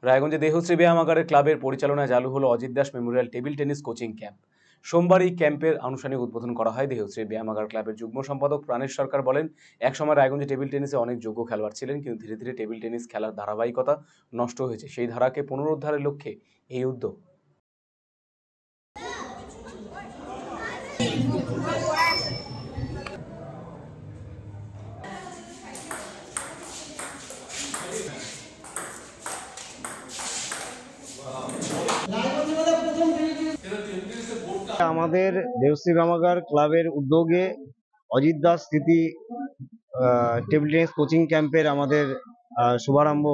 রায়গঞ্জে দেহশ্রী ব্যায়ামাগারের ক্লাবের পরিচালনায় চালু হলো Ajit Das Memorial table tennis coaching camp. সোমবার এই ক্যাম্পের আনুষ্ঠানিক উদ্বোধন করা হয়। দেহশ্রী ব্যায়ামাগার ক্লাবের যুগ্ম সম্পাদক প্রাণেশ সরকার বলেন, একসময় রায়গঞ্জে টেবিল টেনিসে অনেক যোগ্য খেলোয়াড় ছিলেন, কিন্তু ধীরে ধীরে টেবিল টেনিস খেলার ধারাবাহিকতা নষ্ট হয়েছে। সেই ধারাকে পুনরুদ্ধারের লক্ষ্যে এই উদ্যোগ। আমাদের দেহশ্রী ব্যায়ামাগার ক্লাবের উদ্যোগে অজিত দাস স্মৃতি টেবিল টেনিস কোচিং ক্যাম্পের আমাদের শুভারম্ভ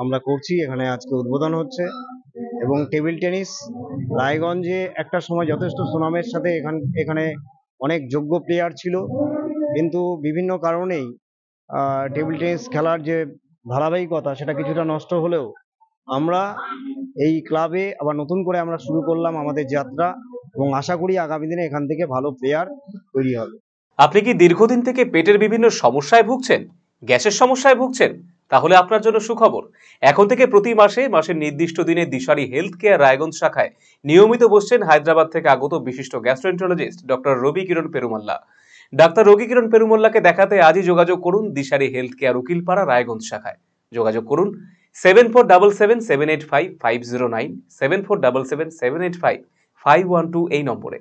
আমরা করছি। এখানে আজকে উদ্বোধন হচ্ছে এবং টেবিল টেনিস রায়গঞ্জে একটা সময় যথেষ্ট সুনামের সাথে এখানে অনেক যোগ্য প্লেয়ার ছিল, কিন্তু বিভিন্ন কারণেই টেবিল টেনিস খেলার যে ধারাবাহিকতা সেটা কিছুটা নষ্ট হলেও আমরা এই ক্লাবে আবার নতুন করে আমরা শুরু করলাম আমাদের যাত্রা এবং আশা করি আগামী দিনে এখান থেকে ভালো প্লেয়ার তৈরি হবে। আপনি কি দীর্ঘদিন থেকে পেটের বিভিন্ন সমস্যায় ভুগছেন, গ্যাসের সমস্যায় ভুগছেন? তাহলে আপনার জন্য সুখবর। এখন থেকে প্রতি মাসের নির্দিষ্ট দিনে দিশারি হেলথ কেয়ার রায়গঞ্জ শাখায় নিয়মিত বসছেন হায়দ্রাবাদ থেকে আগত বিশিষ্ট গ্যাস্ট্রোএন্টারোলজিস্ট ডক্টর রবি কিরণ পেরুমাল্লা। ডাক্তার রবি কিরণ পেরুমাল্লাকে দেখাতে আজই যোগাযোগ করুন দিশারি হেলথ কেয়ার উকিলপাড়া রায়গঞ্জ শাখায়। যোগাযোগ করুন 7477785509, 7477785512 এই নম্বরে।